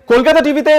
কলকাতা টিভিতে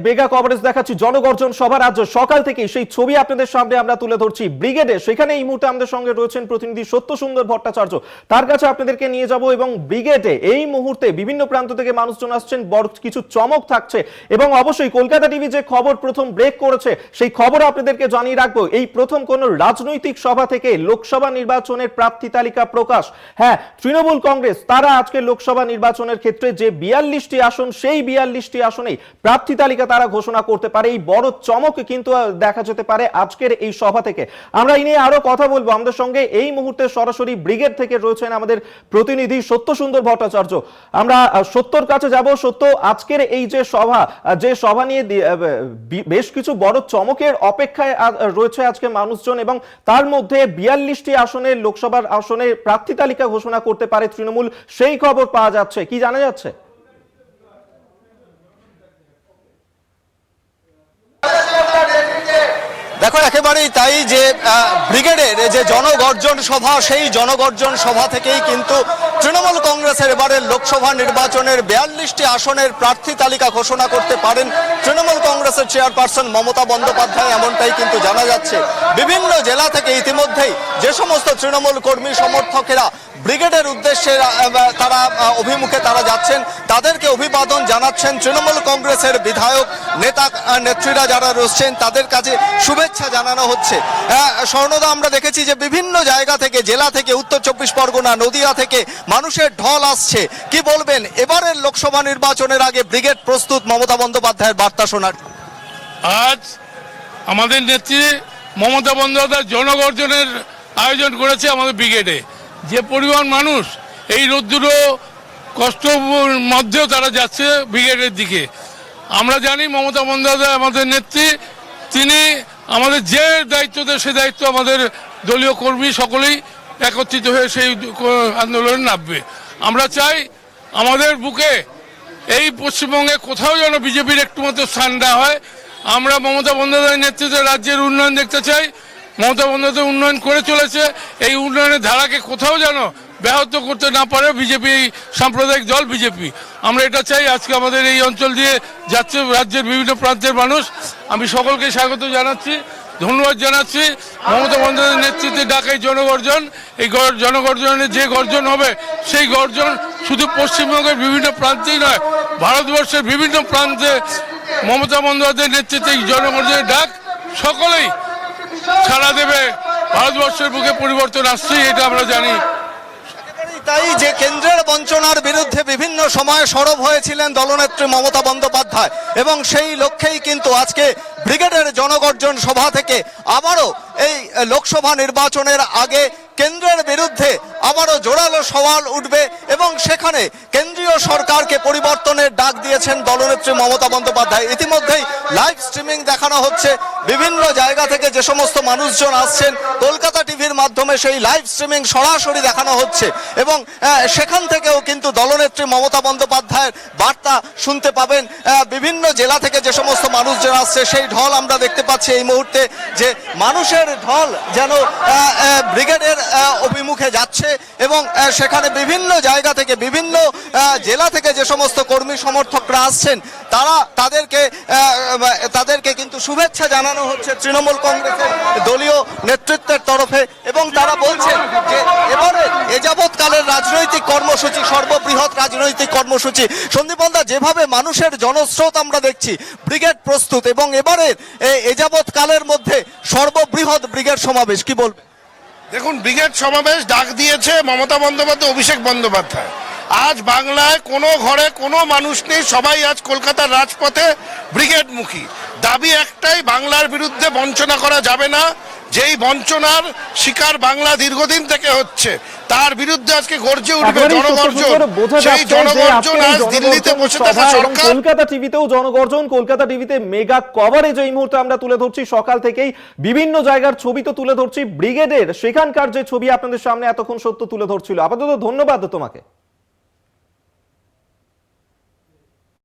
mega coverage দেখাচ্ছি জনগর্জন সভা। রাজ্য সকাল থেকে সেই ছবি আপনাদের সামনে আমরা তুলে ধরছি ব্রিগেডে। সেখানে এই মুহূর্তে আমাদের সঙ্গে রয়েছেন প্রতিনিধি সত্য সুন্দর ভট্টাচার্য, তার কাছে আপনাদেরকে নিয়ে যাব। এবং ব্রিগেডে এই মুহূর্তে বিভিন্ন প্রান্ত থেকে মানুষজন আসছেন, বড় কিছু চমক থাকছে এবং অবশ্যই কলকাতা টিভি যে খবর প্রথম ব্রেক করেছে সেই খবর আপনাদেরকে জানিয়ে রাখবো। এই প্রথম কোন রাজনৈতিক সভা থেকে লোকসভা নির্বাচনের প্রার্থী তালিকা প্রকাশ। হ্যাঁ, তৃণমূল কংগ্রেস তারা আজকে লোকসভা নির্বাচনের ক্ষেত্রে যে 42টি আসন, সেই 42টি আসনেই প্রার্থী তালিকা তারা ঘোষণা করতে পারে। এই বড় চমক কিন্তু দেখা যেতে পারে আজকের এই সভা থেকে। আমরা এই নিয়ে আরো কথা বলবো। আমাদের সঙ্গে এই মুহূর্তে সরাসরি ব্রিগেড থেকে রয়েছেন আমাদের প্রতিনিধি সত্য সুন্দর ভট্টাচার্য। আমরা সত্যর কাছে যাব। সত্য, আজকের এই যে সভা নিয়ে বেশ কিছু বড় চমকের অপেক্ষায় রয়েছে আজকে মানুষজন, এবং তার মধ্যে 42টি আসনের লোকসভার আসনে প্রার্থী তালিকা ঘোষণা করতে পারে তৃণমূল, সেই খবর পাওয়া যাচ্ছে। কি জানা যাচ্ছে? দেখো, একেবারেই তাই যে ব্রিগেডের যে জনগর্জন সভা, সেই জনগর্জন সভা থেকেই কিন্তু তৃণমূল কংগ্রেসের এবারের লোকসভা নির্বাচনের 42টি আসনের প্রার্থী তালিকা ঘোষণা করতে পারেন তৃণমূল কংগ্রেসের চেয়ারপারসন মমতা বন্দ্যোপাধ্যায়, এমনটাই কিন্তু জানা যাচ্ছে। বিভিন্ন জেলা থেকে ইতিমধ্যেই যে সমস্ত তৃণমূল কর্মী সমর্থকেরা ব্রিগেডের উদ্দেশ্যে তারা অভিমুখে তারা যাচ্ছেন, তাদেরকে অভিবাদন জানাচ্ছেন তৃণমূল কংগ্রেসের বিধায়ক নেতা নেত্রীরা যারা রয়েছেন, তাদের কাছে শুভেচ্ছা জানানো হচ্ছে। স্বর্ণদা, আমরা দেখেছি যে বিভিন্ন জায়গা থেকে, জেলা থেকে, উত্তর 24 পরগনা, নদিয়া থেকে মানুষের ঢল আসছে। কি বলবেন এবারের লোকসভা নির্বাচনের আগে ব্রিগেড প্রস্তুত মমতা বন্দ্যোপাধ্যায়ের বার্তা শোনার? আজ আমাদের নেত্রী মমতা বন্দ্যোপাধ্যায় জনগর্জনের আয়োজন করেছে আমাদের ব্রিগেডে। যে পরিমাণ মানুষ এই রোদ্দুরো কষ্টের মধ্যেও তারা যাচ্ছে ব্রিগেডের দিকে। আমরা জানি মমতা বন্দ্যোপাধ্যায় আমাদের নেত্রী, তিনি আমাদের যে দায়িত্ব দেয় সে দায়িত্ব আমাদের দলীয় কর্মী সকলেই একত্রিত হয়ে সেই আন্দোলনে নামবে। আমরা চাই আমাদের বুকে এই পশ্চিমবঙ্গে কোথাও যেন বিজেপির একটু মতো স্থান দেওয়া হয়। আমরা মমতা বন্দ্যোপাধ্যায়ের নেতৃত্বে রাজ্যের উন্নয়ন দেখতে চাই। মমতা বন্দ্যোপাধ্যায় উন্নয়ন করে চলেছে, এই উন্নয়নের ধারাকে কোথাও যেন ব্যাহত করতে না পারে বিজেপি, এই সাম্প্রদায়িক দল বিজেপি। আমরা এটা চাই। আজকে আমাদের এই অঞ্চল দিয়ে যাচ্ছে রাজ্যের বিভিন্ন প্রান্তের মানুষ। আমি সকলকে স্বাগত জানাচ্ছি, ধন্যবাদ জানাচ্ছি। মমতা বন্দ্যোপাধ্যায়ের নেতৃত্বে ডাকা এই জনগর্জন, এই জনগর্জনের যে গর্জন হবে সেই গর্জন শুধু পশ্চিমবঙ্গের বিভিন্ন প্রান্তেই নয়, ভারতবর্ষের বিভিন্ন প্রান্তে মমতা বন্দ্যোপাধ্যায়ের নেতৃত্বে এই জনগর্জনের ডাক সকলেই সাড়া দেবে। ভারতবর্ষের বুকে পরিবর্তন আসছে, এটা আমরা জানি। তাই যে কেন্দ্রের বঞ্চনার বিরুদ্ধে বিভিন্ন সময়ে সরব হয়েছিলেন দলনেত্রী মমতা বন্দ্যোপাধ্যায়, এবং সেই লক্ষ্যেই কিন্তু আজকে ব্রিগেডের জনগর্জন সভা থেকে আবারও এই লোকসভা নির্বাচনের আগে কেন্দ্রের বিরুদ্ধে আবারও জোরালো সওয়াল উঠবে, এবং সেখানে কেন্দ্রীয় সরকারকে পরিবর্তনের ডাক দিয়েছেন দলনেত্রী মমতা বন্দ্যোপাধ্যায়। ইতিমধ্যেই লাইভ স্ট্রিমিং দেখানো হচ্ছে বিভিন্ন জায়গা থেকে, যে সমস্ত মানুষজন আসছেন কলকাতা টিভির মাধ্যমে সেই লাইভ স্ট্রিমিং সরাসরি দেখানো হচ্ছে, এবং সেখান থেকেও কিন্তু দলনেত্রী মমতা বন্দ্যোপাধ্যায়ের বার্তা শুনতে পাবেন। বিভিন্ন জেলা থেকে যে সমস্ত মানুষজন আসছে সেই ঢল আমরা দেখতে পাচ্ছি এই মুহূর্তে, যে মানুষের ঢল যেন ব্রিগেডের অভিমুখে যাচ্ছে, এবং সেখানে বিভিন্ন জায়গা থেকে, বিভিন্ন জেলা থেকে যে সমস্ত কর্মী সমর্থকরা আসছেন তাদেরকে কিন্তু শুভেচ্ছা জানানো হচ্ছে তৃণমূল কংগ্রেসের দলীয় নেতৃত্বের তরফে, এবং তারা বলছেন যে এবারে এযাবৎকালের রাজনৈতিক কর্মসূচি সর্ববৃহৎ রাজনৈতিক কর্মসূচি। সন্দীপনদা, যেভাবে মানুষের জনস্রোত আমরা দেখছি, ব্রিগেড প্রস্তুত, এবং এবারে এযাবৎকালের মধ্যে সর্ববৃহৎ ব্রিগেড সমাবেশ, কি বলবে? দেখুন, ব্রিগেড সমাবেশ ডাক দিয়েছে মমতা বন্দ্যোপাধ্যায়, অভিষেক বন্দ্যোপাধ্যায়। আজ বাংলায় কোনো ঘরে কোনো মানুষ নেই, সবাই আজ কলকাতার রাজপথে ব্রিগেডমুখী। দাবি একটাই, বাংলার বিরুদ্ধে বঞ্চনা করা যাবে না। যেই বঞ্চনার শিকার বাংলা দীর্ঘদিন থেকে হচ্ছে, তার বিরুদ্ধে আজকে গর্জে উঠবে জনগর্জন। সেই জনগর্জন আজ দিল্লিতে বসে থাকা সরকার। কলকাতা টিভিতেও জনগর্জন, কলকাতা টিভিতে মেগা কভারেজ এই মুহূর্তে আমরা তুলে ধরছি। সকাল থেকেই বিভিন্ন জায়গার ছবি তো তুলে ধরছি, ব্রিগেডের সেখানকার যে ছবি আপনাদের সামনে এতক্ষণ সত্য তুলে ধরছিল। আপাতত ধন্যবাদ তোমাকে।